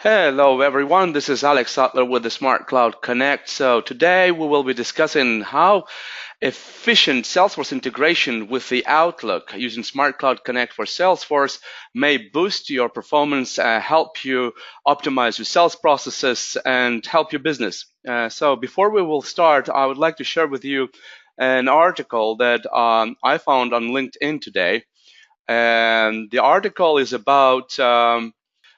Hello everyone, this is Alex Sutler with the SmartCloud Connect. So today we will be discussing how efficient Salesforce integration with the Outlook using SmartCloud Connect for Salesforce may boost your performance, help you optimize your sales processes, and help your business. So before we will start, I would like to share with you an article that I found on LinkedIn today. And the article is about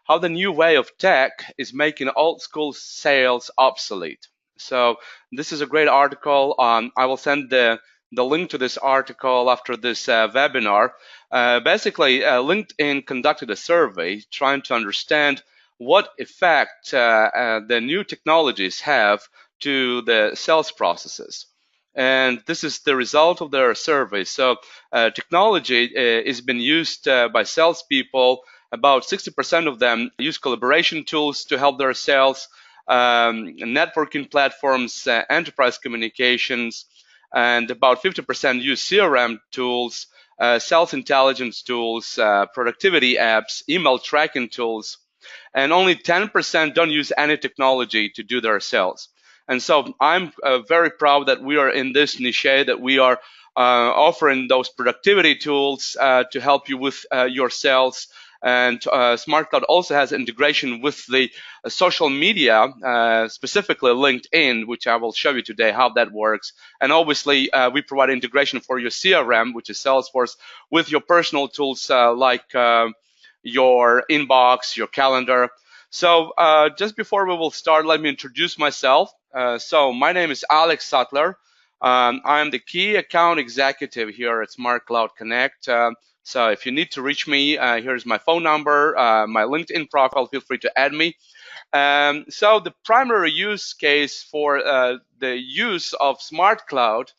how the new way of tech is making old school sales obsolete. So this is a great article. I will send the link to this article after this webinar. LinkedIn conducted a survey trying to understand what effect the new technologies have to the sales processes. And this is the result of their survey. So technology is being used by salespeople. About 60% of them use collaboration tools to help their sales, networking platforms, enterprise communications, and about 50% use CRM tools, sales intelligence tools, productivity apps, email tracking tools, and only 10% don't use any technology to do their sales. And so I'm very proud that we are in this niche, that we are offering those productivity tools to help you with your sales. And SmartCloud also has integration with the social media, specifically LinkedIn, which I will show you today how that works. And obviously, we provide integration for your CRM, which is Salesforce, with your personal tools like your inbox, your calendar. So just before we will start, let me introduce myself. So my name is Alex Sutler. I'm the key account executive here at SmartCloud Connect. So if you need to reach me, here's my phone number, my LinkedIn profile. Feel free to add me. So the primary use case for the use of SmartCloud,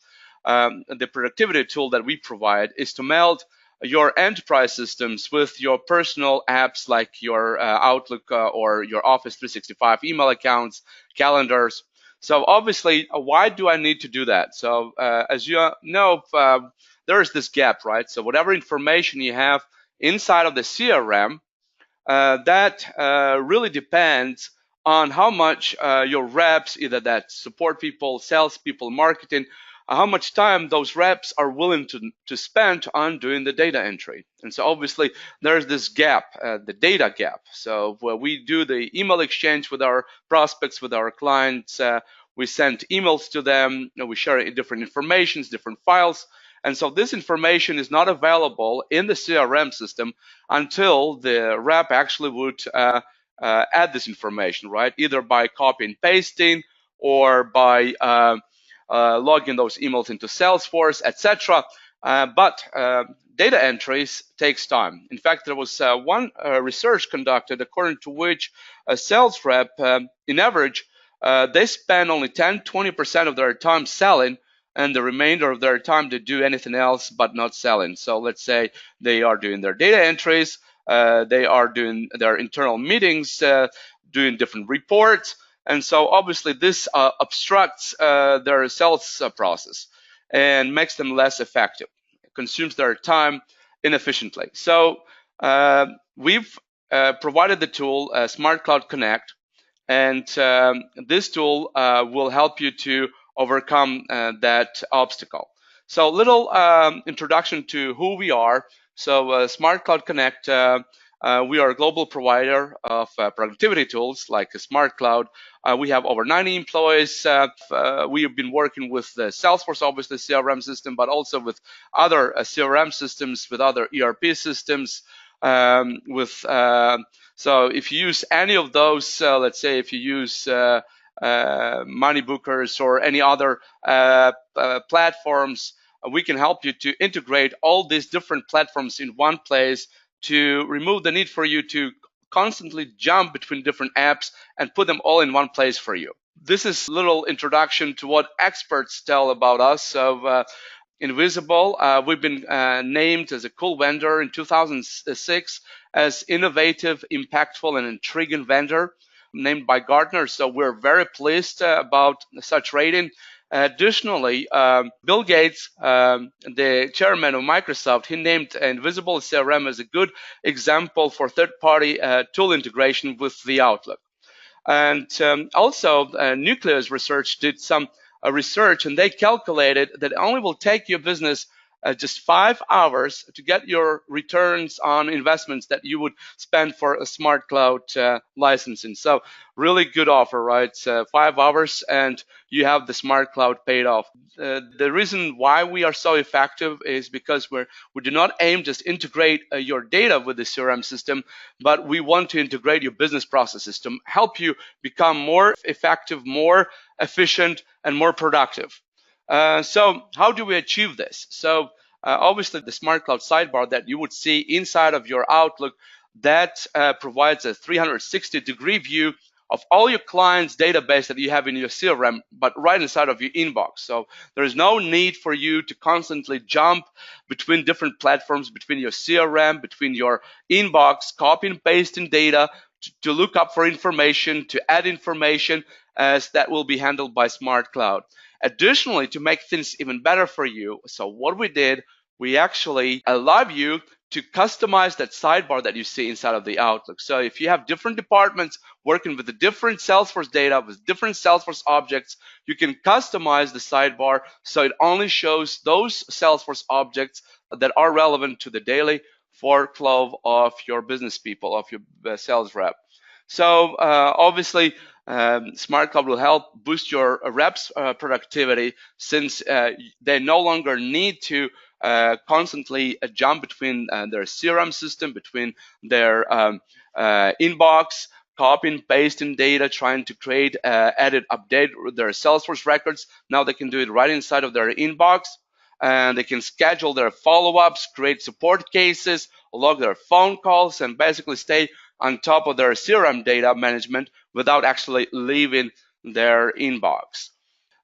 the productivity tool that we provide, is to meld your enterprise systems with your personal apps like your Outlook or your Office 365 email accounts, calendars. So obviously, why do I need to do that? So as you know, there is this gap, right? So whatever information you have inside of the CRM, that really depends on how much your reps, either that support people, sales people, marketing, how much time those reps are willing to spend on doing the data entry. And so obviously there's this gap, the data gap. So where we do the email exchange with our prospects, with our clients, we send emails to them, we share different informations, different files. And so this information is not available in the CRM system until the rep actually would add this information, right? Either by copy and pasting or by logging those emails into Salesforce, etc. But data entries takes time. In fact, there was one research conducted according to which a sales rep, in average, they spend only 10-20% of their time selling, and the remainder of their time to do anything else but not selling. So let's say they are doing their data entries, they are doing their internal meetings, doing different reports, and so obviously this obstructs their sales process and makes them less effective, consumes their time inefficiently. So we've provided the tool SmartCloud Connect, and this tool will help you to overcome that obstacle. So little introduction to who we are. So SmartCloud Connect, we are a global provider of productivity tools like SmartCloud. We have over 90 employees. We have been working with the Salesforce Office, the CRM system, but also with other CRM systems, with other ERP systems, so if you use any of those, let's say if you use money bookers or any other platforms, we can help you to integrate all these different platforms in one place to remove the need for you to constantly jump between different apps and put them all in one place for you. This is a little introduction to what experts tell about us. So Invisible, we've been named as a cool vendor in 2006 as innovative, impactful, and intriguing vendor named by Gartner. So we're very pleased about such rating. Additionally, Bill Gates, the chairman of Microsoft, he named Invisible CRM as a good example for third-party tool integration with the Outlook. And also, Nucleus Research did some research, and they calculated that it only will take your business just 5 hours to get your returns on investments that you would spend for a SmartCloud licensing. So really good offer, right? 5 hours and you have the SmartCloud paid off. The reason why we are so effective is because we do not aim just integrate your data with the CRM system, but we want to integrate your business processes to help you become more effective, more efficient, and more productive. So how do we achieve this? So obviously the SmartCloud sidebar that you would see inside of your Outlook, that provides a 360-degree view of all your clients' database that you have in your CRM, but right inside of your inbox. So there is no need for you to constantly jump between different platforms, between your CRM, between your inbox, copy and pasting data to look up for information, to add information, as that will be handled by SmartCloud. Additionally, to make things even better for you, so what we did, we actually allow you to customize that sidebar that you see inside of the Outlook. So if you have different departments working with the different Salesforce data, with different Salesforce objects, you can customize the sidebar so it only shows those Salesforce objects that are relevant to the daily workflow of your business people, of your sales rep. So obviously, SmartCloud will help boost your reps' productivity, since they no longer need to constantly jump between their CRM system, between their inbox, copy and pasting data, trying to create, edit, update their Salesforce records. Now they can do it right inside of their inbox. And they can schedule their follow-ups, create support cases, log their phone calls, and basically stay on top of their CRM data management without actually leaving their inbox.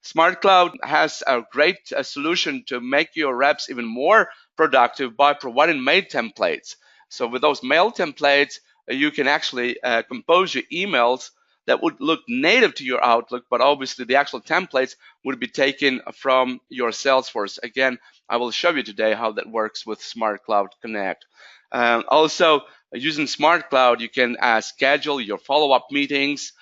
SmartCloud has a great solution to make your reps even more productive by providing mail templates. So with those mail templates, you can actually compose your emails that would look native to your Outlook, but obviously the actual templates would be taken from your Salesforce. Again, I will show you today how that works with SmartCloud Connect. Also, using SmartCloud, you can schedule your follow-up meetings,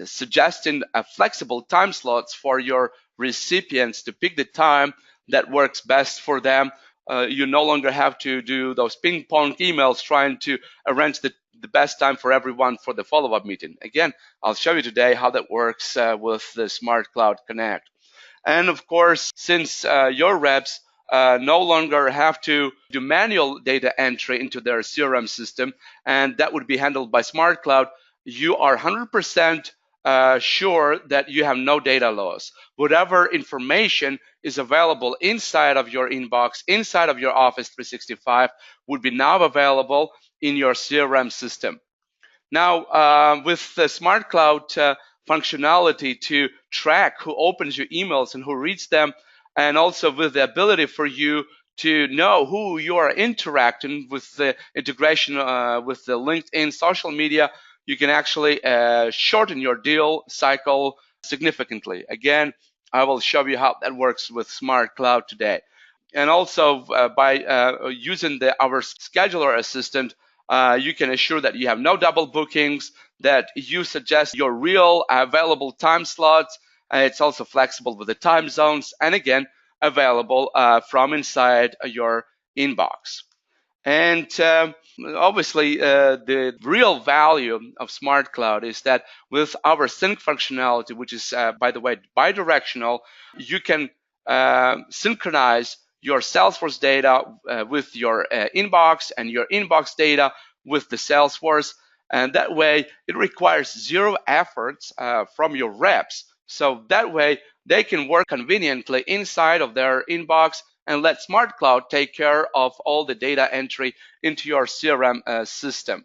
suggesting flexible time slots for your recipients to pick the time that works best for them. You no longer have to do those ping-pong emails trying to arrange the best time for everyone for the follow-up meeting. Again, I'll show you today how that works with the SmartCloud Connect. And of course, since your reps no longer have to do manual data entry into their CRM system, and that would be handled by SmartCloud, you are 100% sure that you have no data loss. Whatever information is available inside of your inbox, inside of your Office 365, would be now available in your CRM system. Now, with the SmartCloud functionality to track who opens your emails and who reads them, and also with the ability for you to know who you are interacting with, the integration with the LinkedIn social media, you can actually shorten your deal cycle significantly. Again, I will show you how that works with SmartCloud today. And also by using our scheduler assistant, you can ensure that you have no double bookings, that you suggest your real available time slots. It's also flexible with the time zones, and again, available from inside your inbox. And obviously, the real value of SmartCloud is that with our sync functionality, which is, by the way, bi-directional, you can synchronize your Salesforce data with your inbox, and your inbox data with the Salesforce. And that way, it requires zero efforts from your reps. So that way, they can work conveniently inside of their inbox and let SmartCloud take care of all the data entry into your CRM system.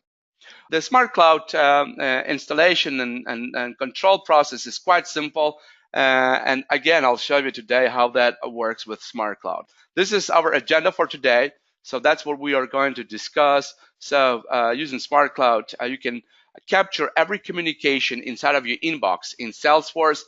The SmartCloud installation and control process is quite simple. And again, I'll show you today how that works with SmartCloud. This is our agenda for today. So that's what we are going to discuss. So using SmartCloud, you can capture every communication inside of your inbox in Salesforce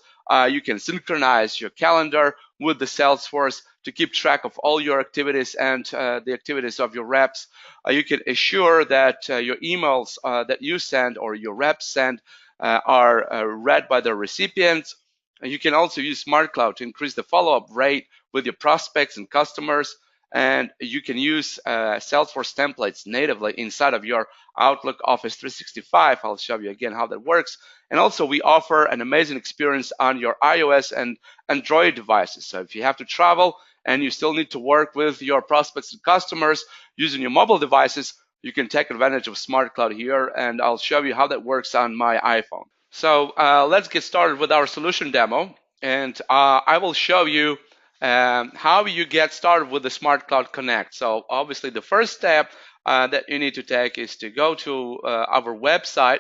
You can synchronize your calendar with the Salesforce to keep track of all your activities and the activities of your reps. You can assure that your emails that you send or your reps send are read by the recipients. You can also use SmartCloud to increase the follow-up rate with your prospects and customers. And you can use Salesforce templates natively inside of your Outlook Office 365. I'll show you again how that works. And also we offer an amazing experience on your iOS and Android devices. So if you have to travel and you still need to work with your prospects and customers using your mobile devices, you can take advantage of SmartCloud here, and I'll show you how that works on my iPhone. So let's get started with our solution demo, and I will show you how you get started with the SmartCloud Connect. So obviously the first step that you need to take is to go to our website,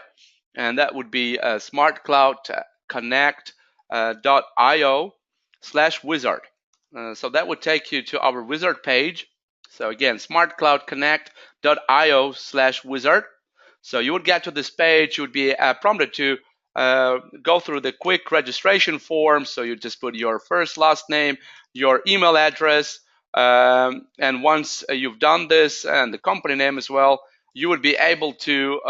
and that would be smartcloudconnect.io/wizard. So that would take you to our wizard page. So again, smartcloudconnect.io/wizard. So you would get to this page, you would be prompted to go through the quick registration form. So you just put your first, last name, your email address, and once you've done this and the company name as well, you would be able to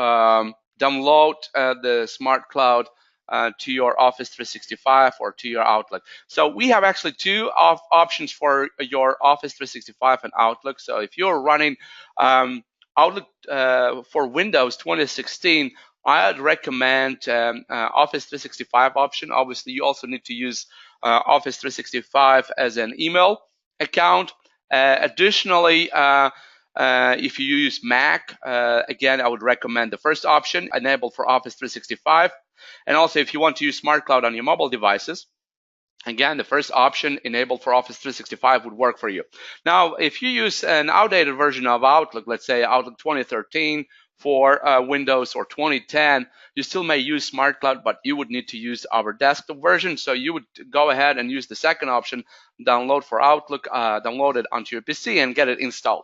download the SmartCloud to your Office 365 or to your Outlook. So we have actually two options for your Office 365 and Outlook. So if you're running Outlook for Windows 2016, I'd recommend Office 365 option. Obviously, you also need to use Office 365 as an email account. Additionally, if you use Mac, again, I would recommend the first option, enabled for Office 365. And also, if you want to use SmartCloud on your mobile devices, again, the first option, enabled for Office 365, would work for you. Now, if you use an outdated version of Outlook, let's say Outlook 2013 for Windows or 2010, you still may use SmartCloud, but you would need to use our desktop version. So you would go ahead and use the second option, download for Outlook, download it onto your PC and get it installed.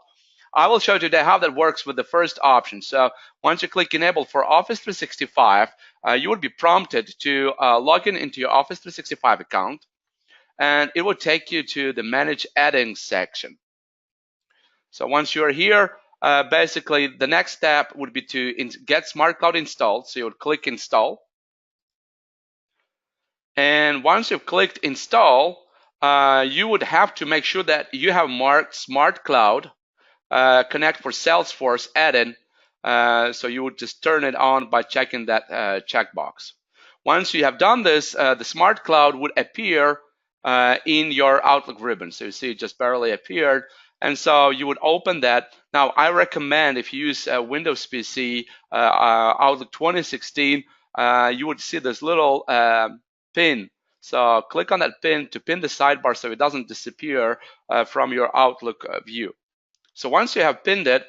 I will show you today how that works with the first option. So once you click Enable for Office 365, you would be prompted to log in into your Office 365 account, and it will take you to the Manage Add-ins section. So once you're here, basically the next step would be to get SmartCloud installed. So you would click Install. And once you've clicked Install, you would have to make sure that you have marked SmartCloud Connect for Salesforce add-in. So you would just turn it on by checking that checkbox. Once you have done this, the SmartCloud would appear in your Outlook ribbon. So you see it just barely appeared. And so you would open that. Now, I recommend if you use a Windows PC, Outlook 2016, you would see this little pin. So click on that pin to pin the sidebar so it doesn't disappear from your Outlook view. So once you have pinned it,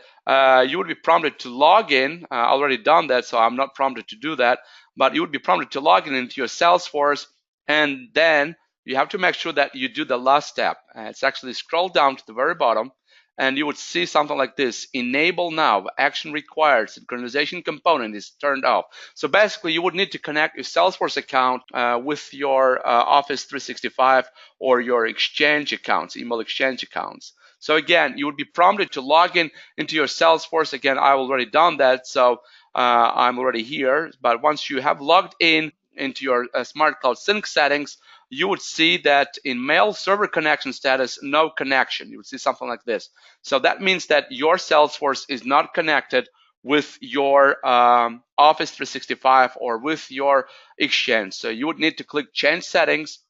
you would be prompted to log in. I already done that, so I'm not prompted to do that. But you would be prompted to log in into your Salesforce, and then you have to make sure that you do the last step. It's actually scroll down to the very bottom, and you would see something like this: Enable now, action required, synchronization component is turned off. So basically, you would need to connect your Salesforce account with your Office 365 or your Exchange accounts, email Exchange accounts. So again, you would be prompted to log in into your Salesforce. Again, I've already done that, so I'm already here. But once you have logged in into your SmartCloud Sync settings, you would see that in mail server connection status, no connection. You would see something like this. So that means that your Salesforce is not connected with your Office 365 or with your Exchange. So you would need to click Change Settings.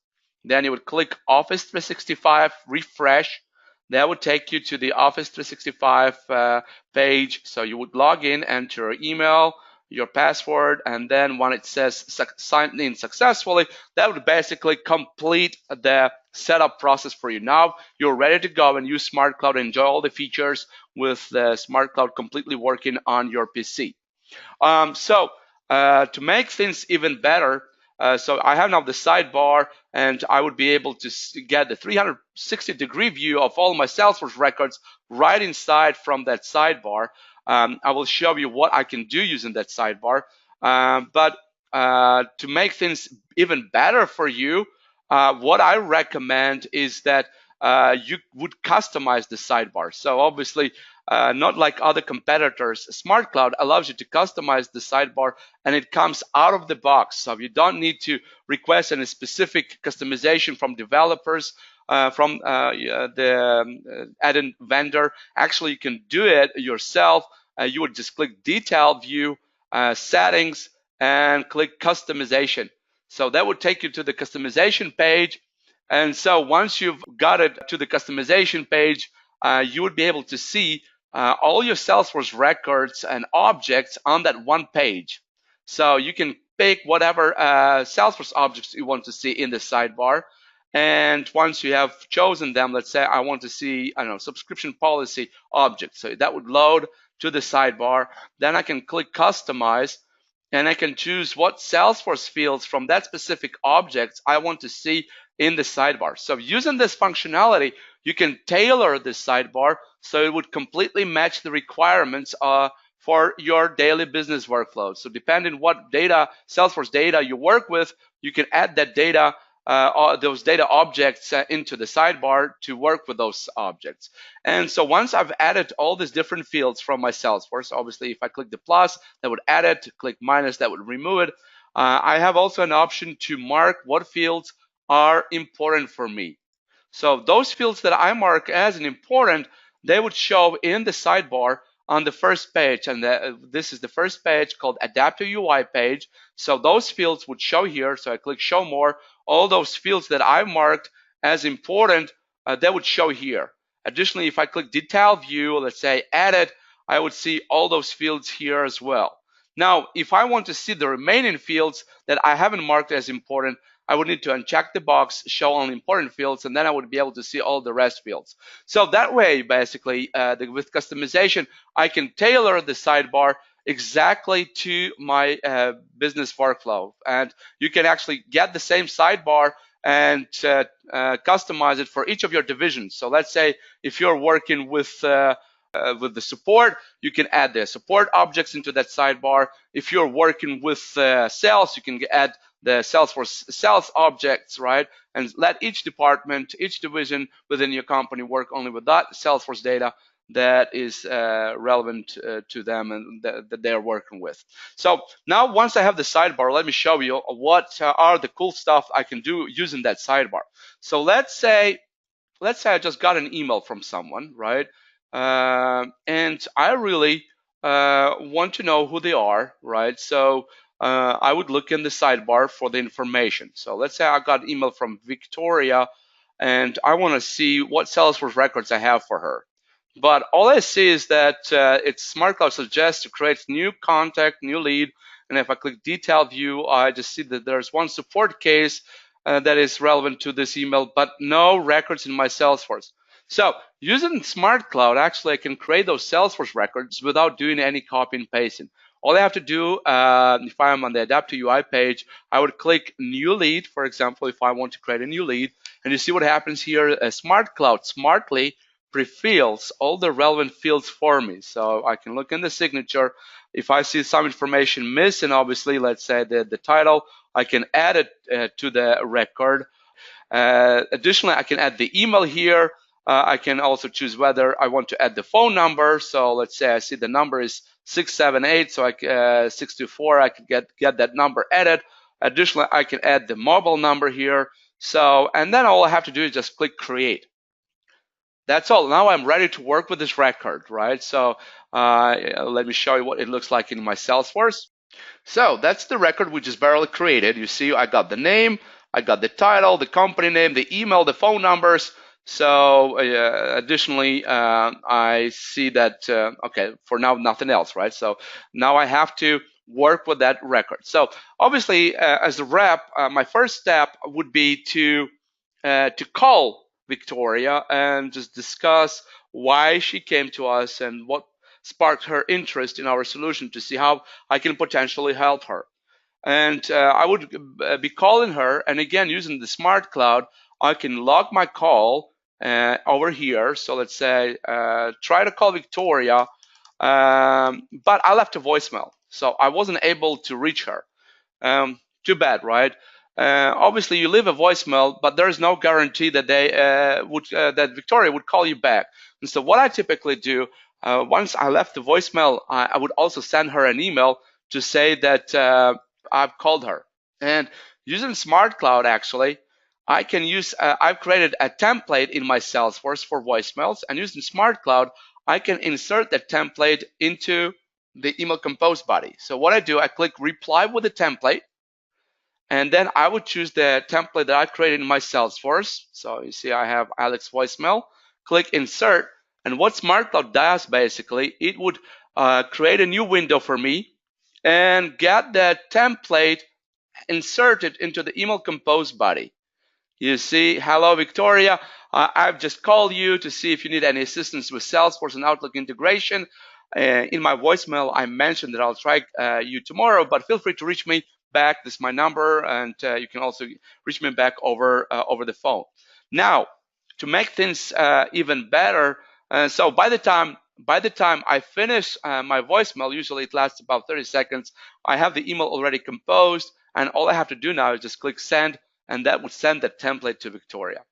Then you would click Office 365, refresh. That would take you to the Office 365 page. So you would log in, enter your email, your password, and then when it says signed in successfully, that would basically complete the setup process for you. Now you're ready to go and use SmartCloud and enjoy all the features with the SmartCloud completely working on your PC. To make things even better, so I have now the sidebar, and I would be able to get the 360-degree view of all my Salesforce records right inside from that sidebar. I will show you what I can do using that sidebar. But to make things even better for you, what I recommend is that you would customize the sidebar. So obviously, not like other competitors, SmartCloud allows you to customize the sidebar, and it comes out of the box. So you don't need to request any specific customization from developers, from the add-in vendor. Actually, you can do it yourself. You would just click Detail View, Settings, and click Customization. So that would take you to the customization page. And so once you've got it to the customization page, you would be able to see all your Salesforce records and objects on that one page. So you can pick whatever Salesforce objects you want to see in the sidebar. And once you have chosen them, let's say I want to see, I don't know, subscription policy object. So that would load to the sidebar. Then I can click Customize, and I can choose what Salesforce fields from that specific object I want to see in the sidebar. So using this functionality, you can tailor this sidebar so it would completely match the requirements for your daily business workflow. So depending what data, Salesforce data you work with, you can add that data, those data objects into the sidebar to work with those objects. And so once I've added all these different fields from my Salesforce, obviously if I click the plus, that would add it, click minus, that would remove it. I have also an option to mark what fields are important for me. So those fields that I mark as important, they would show in the sidebar on the first page, and this is the first page called Adaptive UI page. So those fields would show here. So I click Show More. All those fields that I marked as important, they would show here. Additionally, if I click Detail View, let's say Edit, I would see all those fields here as well. Now, if I want to see the remaining fields that I haven't marked as important, I would need to uncheck the box, show only important fields, and then I would be able to see all the rest fields. So that way, basically, with customization, I can tailor the sidebar exactly to my business workflow. And you can actually get the same sidebar and customize it for each of your divisions. So let's say if you're working with the support, you can add the support objects into that sidebar. If you're working with sales, you can add the Salesforce sales objects, right? And let each department, each division within your company work only with that Salesforce data that is relevant to them and that they're working with. So now once I have the sidebar, let me show you what are the cool stuff I can do using that sidebar. So let's say I just got an email from someone, right? And I really want to know who they are, right? So I would look in the sidebar for the information. So let's say I got email from Victoria, and I want to see what Salesforce records I have for her. But all I see is that it's SmartCloud suggests to create new contact, new lead, and if I click Detail View, I just see that there's one support case that is relevant to this email, but no records in my Salesforce. So using SmartCloud, actually, I can create those Salesforce records without doing any copy and pasting. All I have to do, if I'm on the Adaptive UI page, I would click New Lead, for example, if I want to create a new lead. And you see what happens here. SmartCloud smartly pre-fills all the relevant fields for me. So I can look in the signature. If I see some information missing, obviously, let's say the title, I can add it to the record. Additionally, I can add the email here. I can also choose whether I want to add the phone number. So let's say I see the number is 678, so 624, I can get that number added. Additionally, I can add the mobile number here. So, and then all I have to do is just click Create. That's all. Now I'm ready to work with this record, right? So let me show you what it looks like in my Salesforce. So that's the record we just barely created. You see, I got the name, I got the title, the company name, the email, the phone numbers. So additionally, I see that, okay, for now, nothing else, right? So now I have to work with that record. So obviously, as a rep, my first step would be to call Victoria and just discuss why she came to us and what sparked her interest in our solution to see how I can potentially help her. And I would be calling her, and again, using the SmartCloud, I can log my call over here. So let's say try to call Victoria, but I left a voicemail, so I wasn't able to reach her. Too bad, right? Obviously, you leave a voicemail, but there is no guarantee that that Victoria would call you back. And so, what I typically do, once I left the voicemail, I would also send her an email to say that I've called her. And using SmartCloud, actually, I can use. I've created a template in my Salesforce for voicemails, and using SmartCloud, I can insert that template into the email compose body. So what I do, I click reply with the template, and then I would choose the template that I created in my Salesforce. So you see I have Alex voicemail, click insert, and what SmartCloud does basically, it would create a new window for me and get that template inserted into the email compose body. You see, hello Victoria, I've just called you to see if you need any assistance with Salesforce and Outlook integration. In my voicemail, I mentioned that I'll try you tomorrow, but feel free to reach me back. This is my number, and you can also reach me back over the phone. Now, to make things even better, so by the time I finish my voicemail, usually it lasts about 30 seconds, I have the email already composed, and all I have to do now is just click send, and that would send the template to Victoria,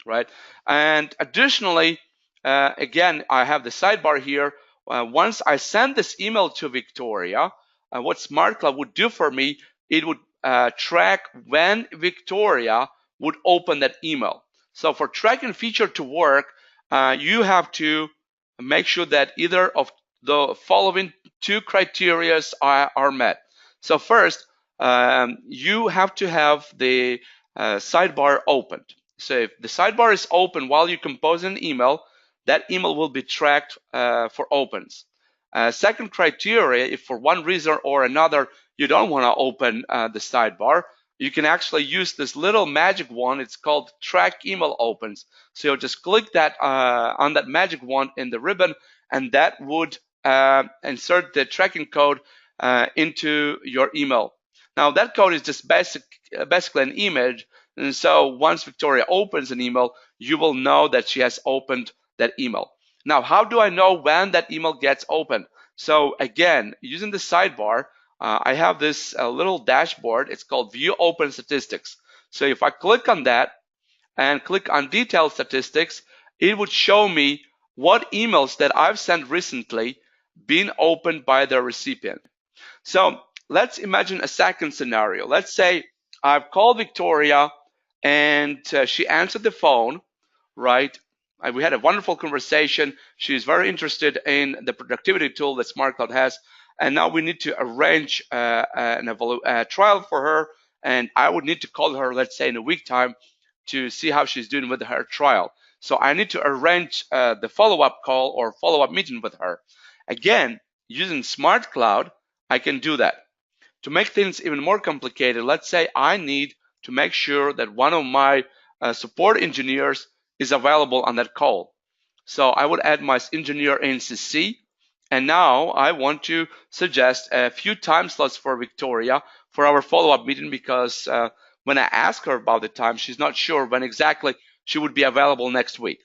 right? And additionally, again, I have the sidebar here. Once I send this email to Victoria, what SmartCloud would do for me, it would track when Victoria would open that email. So for tracking feature to work, you have to make sure that either of the following two criteria are met. So first, you have to have the sidebar opened. So if the sidebar is open while you compose an email, that email will be tracked for opens. Second criteria, if for one reason or another you don't want to open the sidebar, you can actually use this little magic wand. It's called track email opens. So you'll just click that on that magic wand in the ribbon, and that would insert the tracking code into your email. Now that code is just basically an image, and so once Victoria opens an email, you will know that she has opened that email. Now, how do I know when that email gets opened? So again, using the sidebar, I have this little dashboard. It's called View Open Statistics. So if I click on that and click on Detailed Statistics, it would show me what emails that I've sent recently been opened by the recipient. So let's imagine a second scenario. Let's say I've called Victoria and she answered the phone, right? We had a wonderful conversation. She's very interested in the productivity tool that SmartCloud has. And now we need to arrange a trial for her. And I would need to call her, let's say in a week time, to see how she's doing with her trial. So I need to arrange the follow-up call or follow-up meeting with her. Again, using SmartCloud, I can do that. To make things even more complicated, let's say I need to make sure that one of my support engineers is available on that call. So I would add my engineer in CC, and now I want to suggest a few time slots for Victoria for our follow-up meeting, because when I ask her about the time, she's not sure when exactly she would be available next week.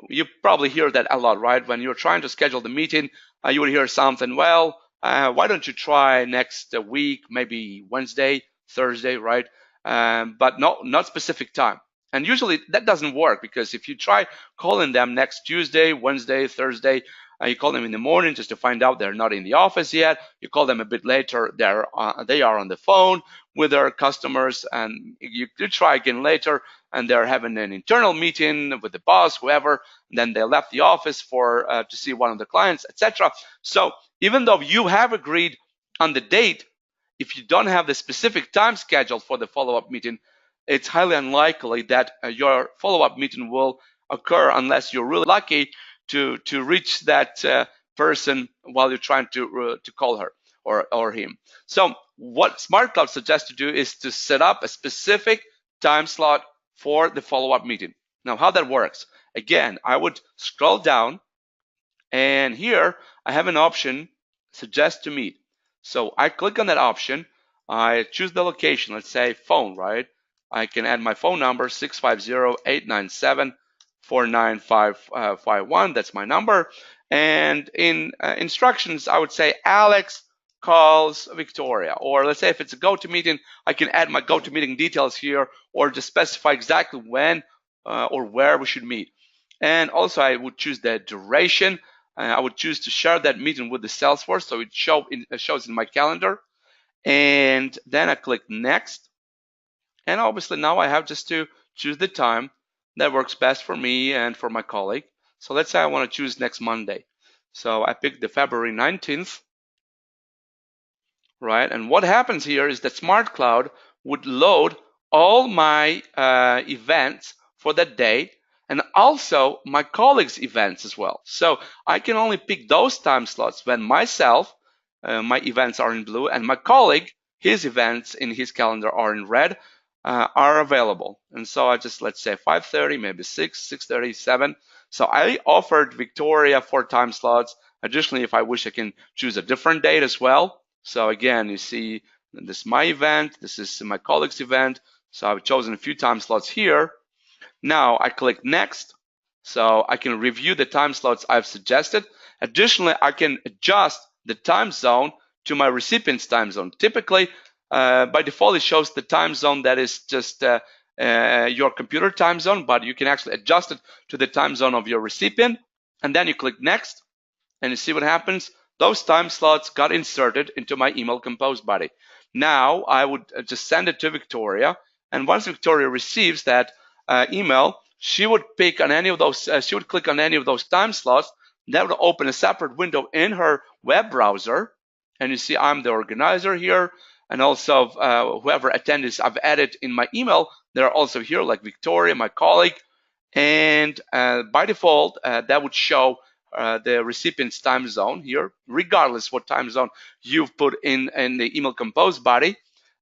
You probably hear that a lot, right? When you're trying to schedule the meeting, you would hear something, well, why don't you try next week, maybe Wednesday, Thursday, right? But not specific time. And usually that doesn't work, because if you try calling them next Tuesday, Wednesday, Thursday, you call them in the morning just to find out they're not in the office yet. You call them a bit later, they are on the phone with their customers, and you try again later, and they're having an internal meeting with the boss, whoever. And then they left the office to see one of the clients, etc. So even though you have agreed on the date, if you don't have the specific time scheduled for the follow-up meeting, it's highly unlikely that your follow-up meeting will occur unless you're really lucky to reach that person while you're trying to call her or him. So what SmartCloud suggests to do is to set up a specific time slot for the follow-up meeting. Now, how that works? Again, I would scroll down, and here I have an option, suggest to meet. So I click on that option. I choose the location, let's say phone, right? I can add my phone number, 650-897-49551. That's my number. And in instructions, I would say, Alex, calls Victoria. Or let's say if it's a GoToMeeting, I can add my GoToMeeting details here, or just specify exactly when or where we should meet. And also I would choose the duration. I would choose to share that meeting with the Salesforce, so it shows in my calendar. And then I click next. And obviously now I have just to choose the time that works best for me and for my colleague. So let's say I want to choose next Monday. So I picked the February 19th, right? And what happens here is that SmartCloud would load all my events for that date, and also my colleagues' events as well. So I can only pick those time slots when myself, my events are in blue, and my colleague, his events in his calendar are in red, are available. And so I just, let's say 5:30, maybe 6, 6:30, 7. So I offered Victoria 4 time slots. Additionally, if I wish, I can choose a different date as well. So again, you see, this is my event, this is my colleague's event. So I've chosen a few time slots here. Now I click next, so I can review the time slots I've suggested. Additionally, I can adjust the time zone to my recipient's time zone. Typically, by default, it shows the time zone that is just your computer time zone, but you can actually adjust it to the time zone of your recipient. And then you click next, and you see what happens. Those time slots got inserted into my email compose body. Now I would just send it to Victoria, and once Victoria receives that email, she would pick on any of those. She would click on any of those time slots. That would open a separate window in her web browser, and you see I'm the organizer here, and also whoever attendees I've added in my email, they're also here, like Victoria, my colleague, and by default that would show the recipient's time zone here, regardless what time zone you've put in the email compose body.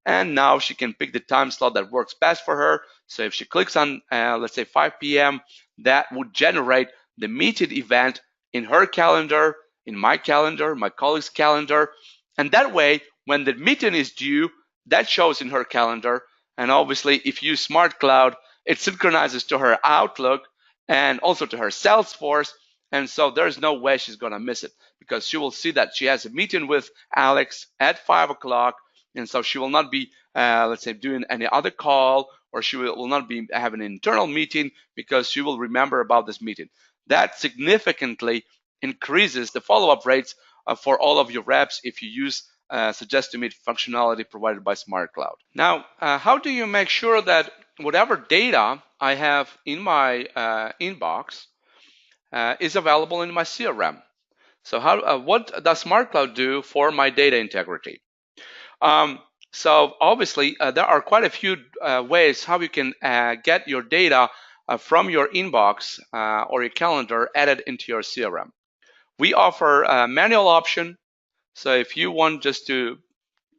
And now she can pick the time slot that works best for her. So if she clicks on, let's say 5 p.m., that would generate the meeting event in her calendar, in my calendar, my colleague's calendar. And that way, when the meeting is due, that shows in her calendar. And obviously, if you use SmartCloud, it synchronizes to her Outlook and also to her Salesforce. And so there's no way she's going to miss it, because she will see that she has a meeting with Alex at 5 o'clock. And so she will not be, let's say, doing any other call, or she will not be having an internal meeting, because she will remember about this meeting. That significantly increases the follow-up rates for all of your reps if you use Suggest to Meet functionality provided by SmartCloud. Now, how do you make sure that whatever data I have in my inbox is available in my CRM? So what does SmartCloud do for my data integrity? So obviously, there are quite a few ways how you can get your data from your inbox or your calendar added into your CRM. We offer a manual option. So if you want just to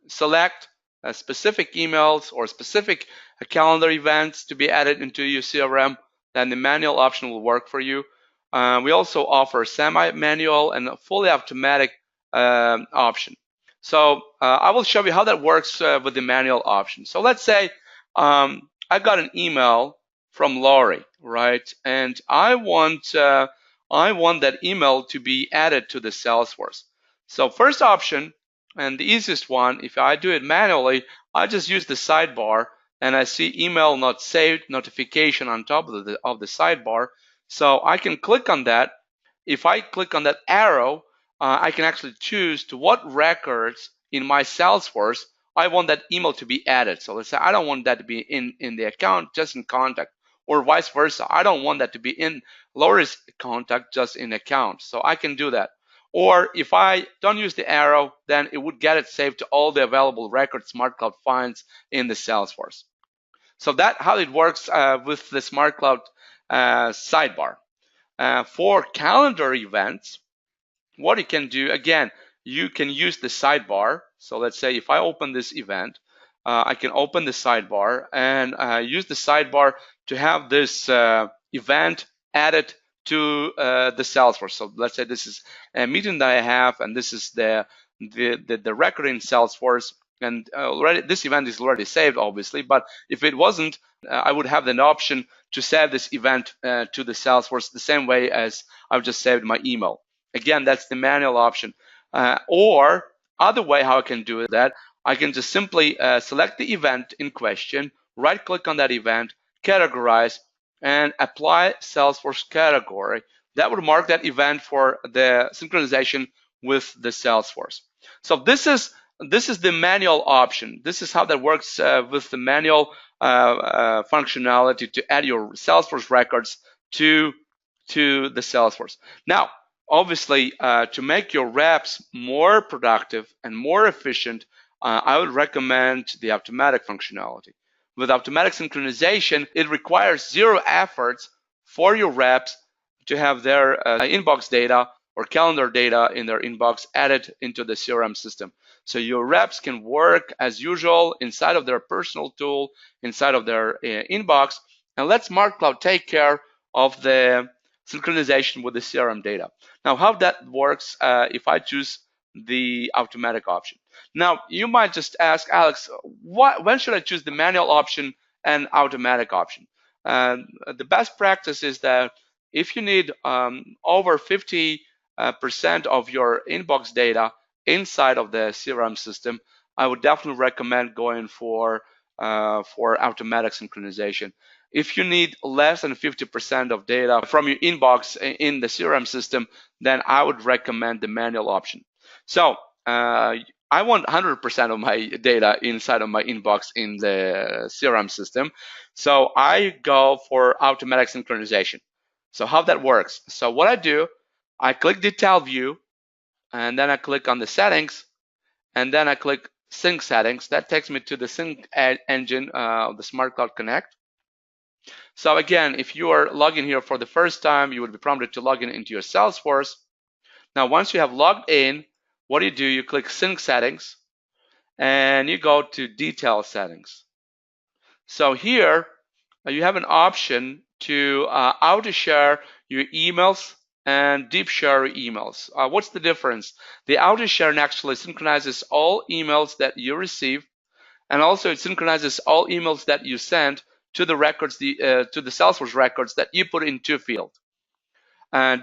select specific emails or specific calendar events to be added into your CRM, then the manual option will work for you. We also offer semi-manual and a fully automatic option. So I will show you how that works with the manual option. So let's say I got an email from Laurie, right? And I want that email to be added to the Salesforce. So first option, and the easiest one, if I do it manually, I just use the sidebar, and I see email not saved notification on top of the sidebar. So I can click on that. If I click on that arrow, I can actually choose to what records in my Salesforce I want that email to be added. So let's say I don't want that to be in the account, just in contact, or vice versa. I don't want that to be in Laura's contact, just in account. So I can do that. Or if I don't use the arrow, then it would get it saved to all the available records SmartCloud finds in the Salesforce. So that's how it works with the SmartCloud sidebar. For calendar events, what you can do, again, you can use the sidebar. So let's say if I open this event, I can open the sidebar and use the sidebar to have this event added to the Salesforce. So let's say this is a meeting that I have, and this is the record in Salesforce. And already this event is already saved, obviously. But if it wasn't, I would have an option to save this event to the Salesforce the same way as I've just saved my email. Again, that's the manual option. Or other way how I can do that, I can just simply select the event in question, right click on that event, categorize, and apply Salesforce category. That would mark that event for the synchronization with the Salesforce. So this is the manual option. This is how that works with the manual functionality to add your Salesforce records to the Salesforce. Now, obviously, to make your reps more productive and more efficient, I would recommend the automatic functionality. With automatic synchronization, it requires zero efforts for your reps to have their inbox data or calendar data in their inbox added into the CRM system. So your reps can work as usual inside of their personal tool, inside of their inbox, and let SmartCloud take care of the synchronization with the CRM data. Now, how that works if I choose the automatic option. Now, you might just ask, Alex, when should I choose the manual option and automatic option? The best practice is that if you need over 50% of your inbox data inside of the CRM system, I would definitely recommend going for automatic synchronization. If you need less than 50% of data from your inbox in the CRM system, then I would recommend the manual option. So I want 100% of my data inside of my inbox in the CRM system. So I go for automatic synchronization. So how that works? So what I do, I click Detail View, and then I click on the settings, and then I click Sync Settings. That takes me to the sync engine of the SmartCloud Connect. So again, if you are logging here for the first time, you would be prompted to log in into your Salesforce. Now, once you have logged in, what do? You click Sync Settings, and you go to Detail Settings. So here, you have an option to auto-share your emails and deep share emails. What's the difference? The auto-share actually synchronizes all emails that you receive, and also it synchronizes all emails that you send to the records, to the Salesforce records that you put into field.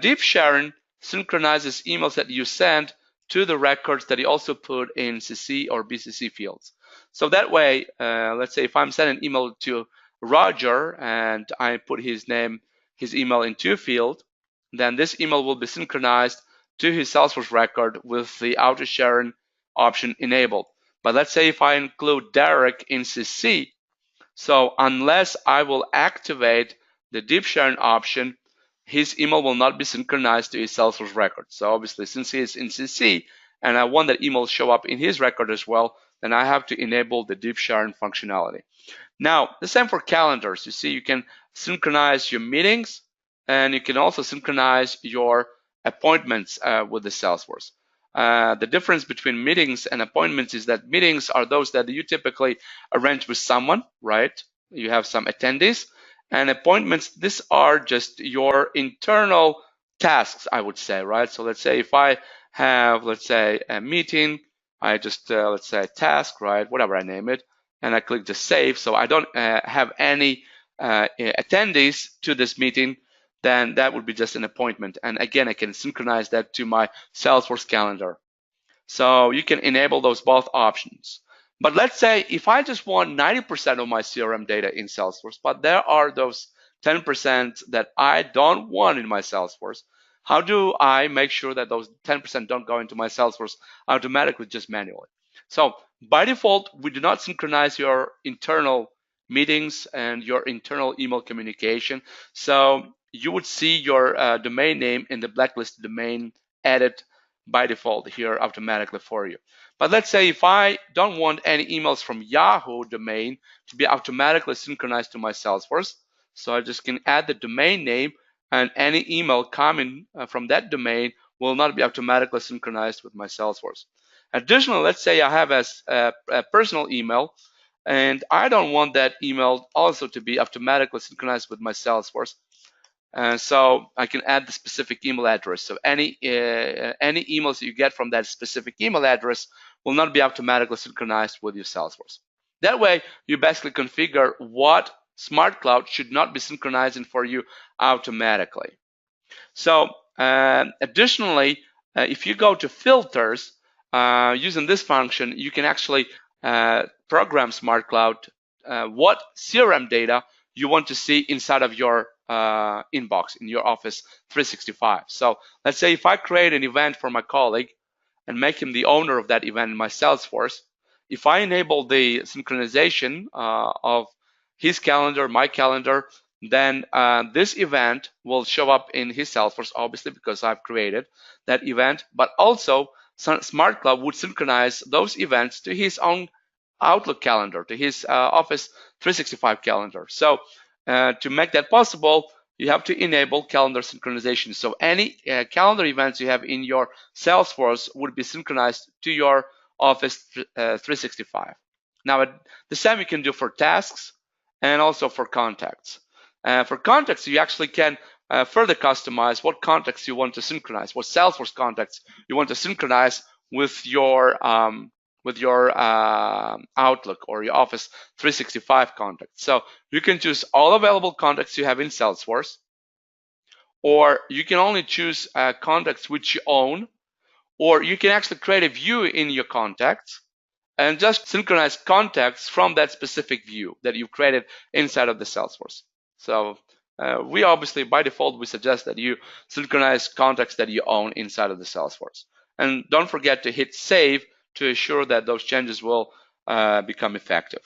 Deep sharing synchronizes emails that you send to the records that you also put in CC or BCC fields. So that way, let's say if I'm sending an email to Roger and I put his name, his email into field, then this email will be synchronized to his Salesforce record with the auto sharing option enabled. But let's say if I include Derek in CC, so unless I will activate the deep sharing option, his email will not be synchronized to his Salesforce record. So obviously, since he is in CC and I want that email to show up in his record as well, then I have to enable the deep sharing functionality. Now, the same for calendars. You see, you can synchronize your meetings and you can also synchronize your appointments with the Salesforce. The difference between meetings and appointments is that meetings are those that you typically arrange with someone, right? You have some attendees. And appointments, these are just your internal tasks, I would say, right? So let's say if I have, let's say, a meeting, I just, let's say, task, right? Whatever I name it. And I click just save. So I don't have any attendees to this meeting, then that would be just an appointment. And again, I can synchronize that to my Salesforce calendar. So you can enable those both options. But let's say if I just want 90% of my CRM data in Salesforce, but there are those 10% that I don't want in my Salesforce, how do I make sure that those 10% don't go into my Salesforce automatically, just manually? So by default, we do not synchronize your internal meetings and your internal email communication. So you would see your domain name in the blacklisted domain added by default here automatically for you. But let's say if I don't want any emails from Yahoo domain to be automatically synchronized to my Salesforce, so I just can add the domain name and any email coming from that domain will not be automatically synchronized with my Salesforce. Additionally, let's say I have a personal email and I don't want that email also to be automatically synchronized with my Salesforce. So I can add the specific email address. So any emails you get from that specific email address will not be automatically synchronized with your Salesforce. That way, you basically configure what SmartCloud should not be synchronizing for you automatically. So additionally, if you go to filters, using this function, you can actually program SmartCloud what CRM data you want to see inside of your inbox in your Office 365. So let's say if I create an event for my colleague and make him the owner of that event in my Salesforce, if I enable the synchronization of his calendar, my calendar, then this event will show up in his Salesforce, obviously, because I've created that event, but also SmartCloud would synchronize those events to his own Outlook calendar, to his Office 365 calendar. So to make that possible, you have to enable calendar synchronization. So any calendar events you have in your Salesforce would be synchronized to your Office 365. Now, the same you can do for tasks and also for contacts. For contacts, you actually can further customize what contacts you want to synchronize, what Salesforce contacts you want to synchronize with your Outlook or your Office 365 contacts. So you can choose all available contacts you have in Salesforce, or you can only choose contacts which you own, or you can actually create a view in your contacts and just synchronize contacts from that specific view that you created inside of the Salesforce. So we obviously, by default, we suggest that you synchronize contacts that you own inside of the Salesforce. And don't forget to hit save to ensure that those changes will become effective.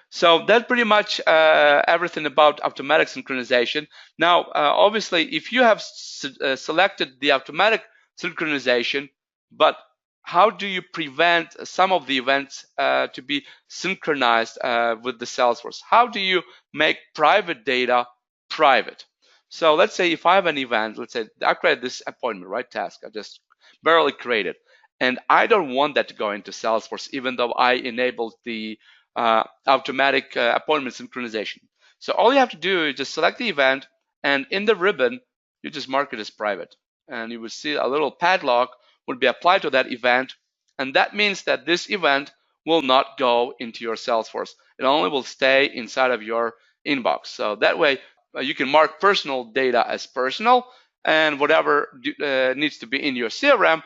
So that's pretty much everything about automatic synchronization. Now, obviously, if you have selected the automatic synchronization, but how do you prevent some of the events to be synchronized with the Salesforce? How do you make private data private? So let's say if I have an event, let's say I created this appointment, right, task, I just barely created, and I don't want that to go into Salesforce, even though I enabled the automatic appointment synchronization. So all you have to do is just select the event, and in the ribbon, you just mark it as private. And you will see a little padlock would be applied to that event, and that means that this event will not go into your Salesforce. It only will stay inside of your inbox. So that way, you can mark personal data as personal, and whatever needs to be in your CRM,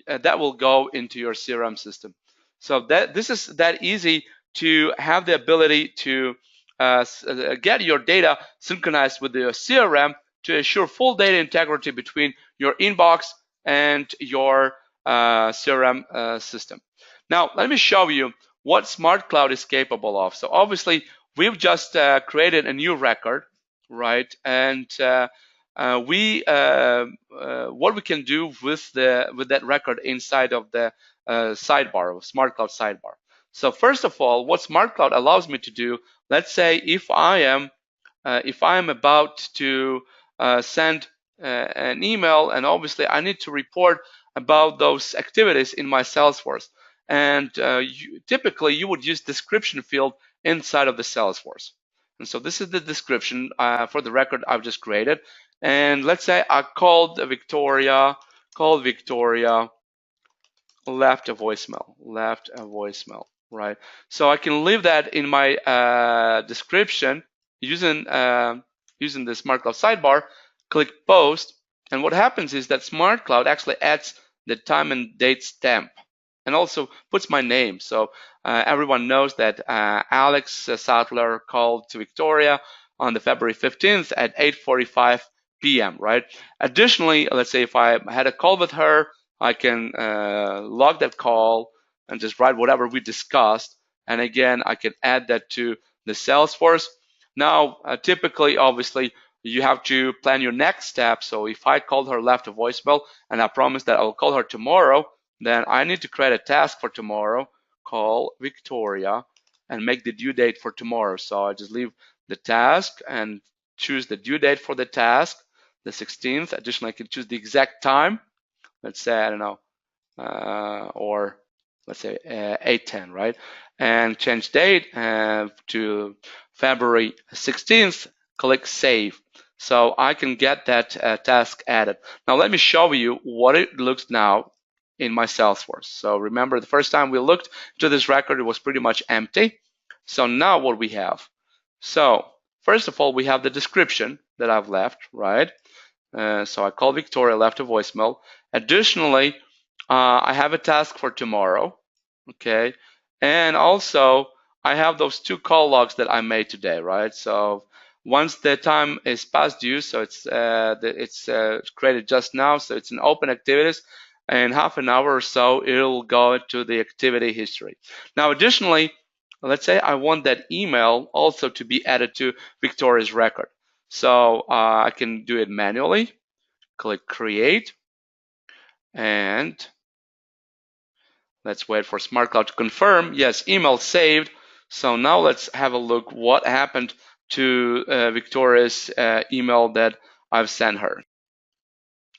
that will go into your CRM system. So this is that easy to have the ability to get your data synchronized with your CRM to ensure full data integrity between your inbox and your CRM system. Now, let me show you what SmartCloud is capable of. So obviously, we've just created a new record, right? And what we can do with that record inside of the sidebar, SmartCloud sidebar. So first of all, what SmartCloud allows me to do, let's say if I am about to send an email, and obviously I need to report about those activities in my Salesforce, and typically you would use description field inside of the Salesforce. And so this is the description for the record I've just created. And let's say I called Victoria, left a voicemail, right? So I can leave that in my description using the SmartCloud sidebar, click post, and what happens is that SmartCloud actually adds the time and date stamp and also puts my name. So everyone knows that Alex Sattler called to Victoria on the February 15th at 8:45 p.m., right? Additionally, let's say if I had a call with her, I can log that call and just write whatever we discussed. And again, I can add that to the Salesforce. Now, typically, obviously, you have to plan your next step. So if I called her, left a voicemail, and I promised that I will call her tomorrow, then I need to create a task for tomorrow, call Victoria, and make the due date for tomorrow. So I just leave the task and choose the due date for the task, the 16th. Additionally, I can choose the exact time. Let's say, I don't know, or let's say 8:10, right? And change date to February 16th, click save. So I can get that task added. Now let me show you what it looks now in my Salesforce. So remember, the first time we looked to this record, it was pretty much empty. So now what we have? So first of all, we have the description that I've left, right? So I called Victoria, left a voicemail. Additionally, I have a task for tomorrow, okay, and also I have those 2 call logs that I made today, right? So once the time is past due, so it's created just now, so it's in open activities. In half an hour or so, it'll go to the activity history. Now, additionally, let's say I want that email also to be added to Victoria's record. So I can do it manually. Click Create, and let's wait for SmartCloud to confirm. Yes, email saved. So now let's have a look what happened to Victoria's email that I've sent her.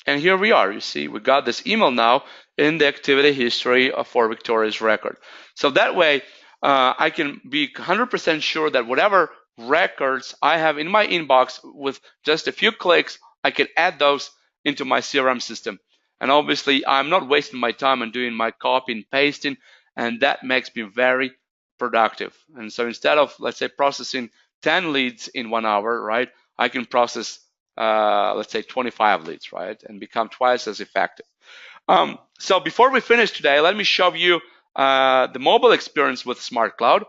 And here we are. You see, we got this email now in the activity history for Victoria's record. So that way, I can be 100% sure that whatever records I have in my inbox, with just a few clicks, I can add those into my CRM system. And obviously, I'm not wasting my time on doing my copy and pasting, and that makes me very productive. And so instead of, let's say, processing 10 leads in 1 hour, right, I can process let's say 25 leads, right, and become twice as effective. So before we finish today, let me show you the mobile experience with SmartCloud.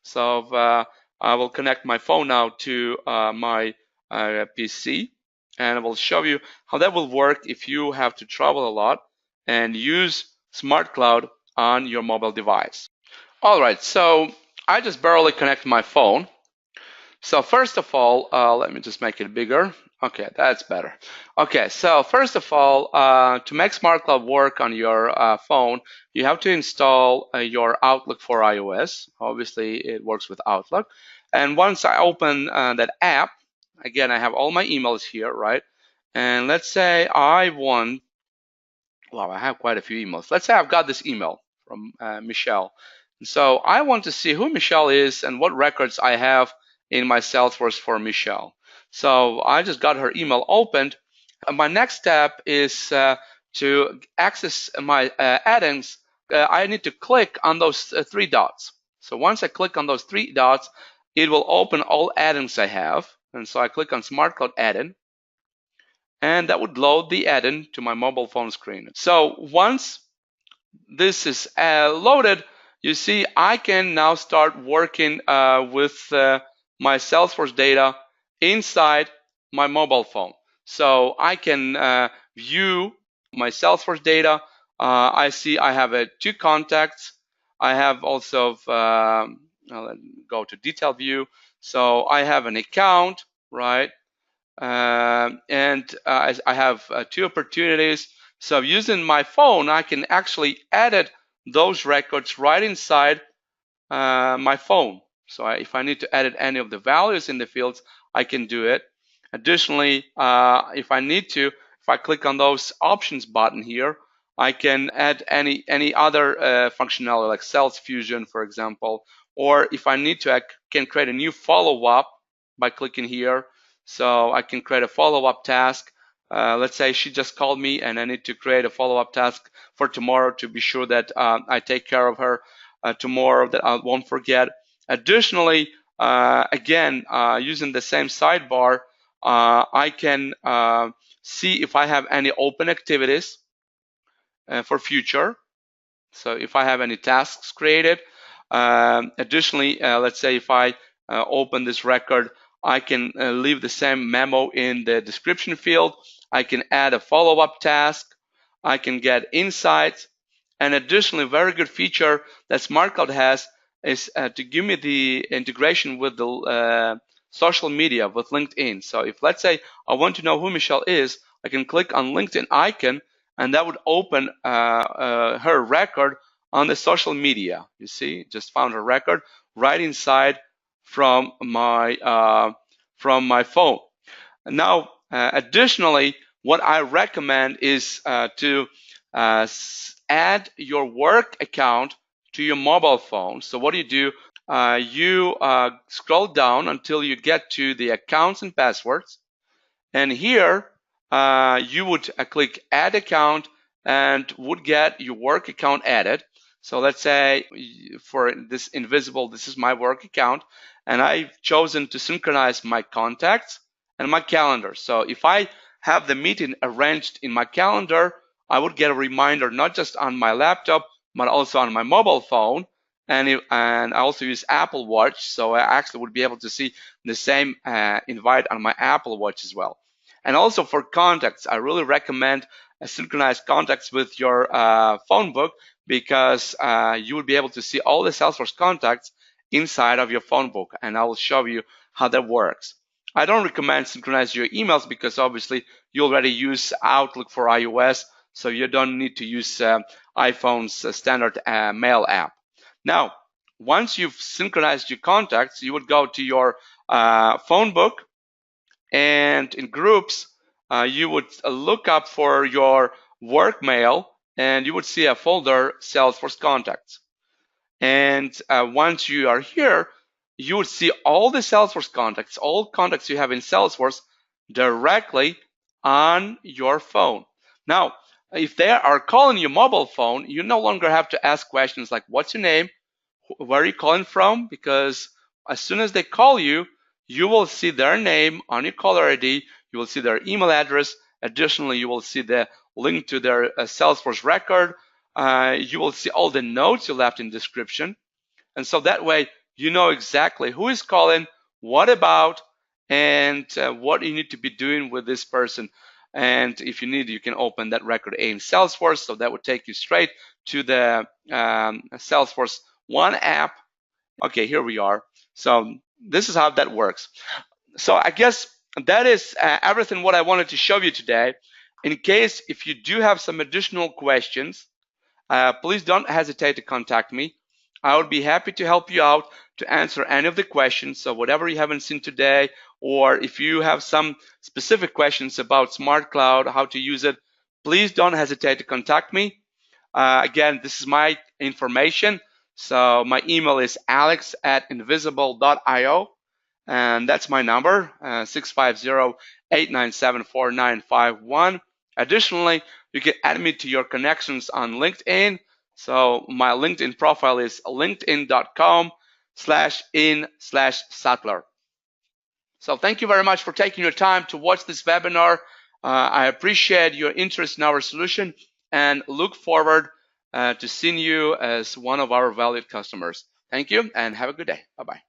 So I will connect my phone now to my PC, and I will show you how that will work if you have to travel a lot and use SmartCloud on your mobile device. All right, so I just barely connect my phone. So first of all, let me just make it bigger. Okay, that's better. Okay, so first of all, to make SmartCloud work on your phone, you have to install your Outlook for iOS. Obviously, it works with Outlook. And once I open that app, again, I have all my emails here, right? And let's say I want, well, I have quite a few emails. Let's say I've got this email from Michelle. So I want to see who Michelle is and what records I have in my Salesforce for Michelle. So I just got her email opened. My next step is to access my add-ins. I need to click on those 3 dots. So once I click on those 3 dots, it will open all add-ins I have. And so I click on SmartCloud add-in, and that would load the add-in to my mobile phone screen. So once this is loaded, you see I can now start working with my Salesforce data inside my mobile phone. So I can view my Salesforce data. I see I have 2 contacts. I have also, let's go to detail view. So I have an account, right? And I have 2 opportunities. So using my phone, I can actually edit those records right inside my phone. So if I need to edit any of the values in the fields, I can do it. Additionally, if I need to, if I click on those options button here, I can add any other functionality like Sales Fusion, for example. Or if I need to, I can create a new follow-up by clicking here. So I can create a follow-up task. Let's say she just called me and I need to create a follow-up task for tomorrow to be sure that I take care of her tomorrow, that I won't forget. Additionally, again, using the same sidebar, I can see if I have any open activities for future. So if I have any tasks created. Additionally, let's say if I open this record, I can leave the same memo in the description field. I can add a follow-up task. I can get insights. And additionally, a very good feature that SmartCloud has is to give me the integration with the social media with LinkedIn. So if, let's say, I want to know who Michelle is, I can click on LinkedIn icon, and that would open her record on the social media. You see, just found her record right inside from my phone. Now, additionally, what I recommend is to add your work account to your mobile phone. So what do? You scroll down until you get to the accounts and passwords. And here you would click add account and would get your work account added. So let's say for this invisible, this is my work account, and I've chosen to synchronize my contacts and my calendar. So if I have the meeting arranged in my calendar, I would get a reminder not just on my laptop, but also on my mobile phone. And I also use Apple Watch, so I actually would be able to see the same invite on my Apple Watch as well. And also for contacts, I really recommend synchronize contacts with your phone book, because you will be able to see all the Salesforce contacts inside of your phone book, and I will show you how that works. I don't recommend synchronize your emails because obviously you already use Outlook for iOS, so you don't need to use iPhone's standard mail app. Now, once you've synchronized your contacts, you would go to your phone book, and in groups, you would look up for your work mail, and you would see a folder Salesforce contacts. And once you are here, you would see all the Salesforce contacts, all contacts you have in Salesforce directly on your phone. Now, if they are calling your mobile phone, you no longer have to ask questions like, what's your name? Where are you calling from? Because as soon as they call you, you will see their name on your caller ID. You will see their email address. Additionally, you will see the link to their Salesforce record. You will see all the notes you left in description. And so that way, you know exactly who is calling, what about, and what you need to be doing with this person. And if you need, you can open that record in Salesforce. So that would take you straight to the Salesforce One app. Okay, here we are. So this is how that works. So I guess that is everything what I wanted to show you today. In case if you do have some additional questions, please don't hesitate to contact me. I would be happy to help you out to answer any of the questions. So whatever you haven't seen today, or if you have some specific questions about SmartCloud, how to use it, please don't hesitate to contact me. Again, this is my information. So my email is alex@invisible.io, and that's my number, 650-897-4951. Additionally, you can add me to your connections on LinkedIn. So my LinkedIn profile is linkedin.com/in/Sattler. So thank you very much for taking your time to watch this webinar. I appreciate your interest in our solution and look forward to seeing you as one of our valued customers. Thank you and have a good day. Bye-bye.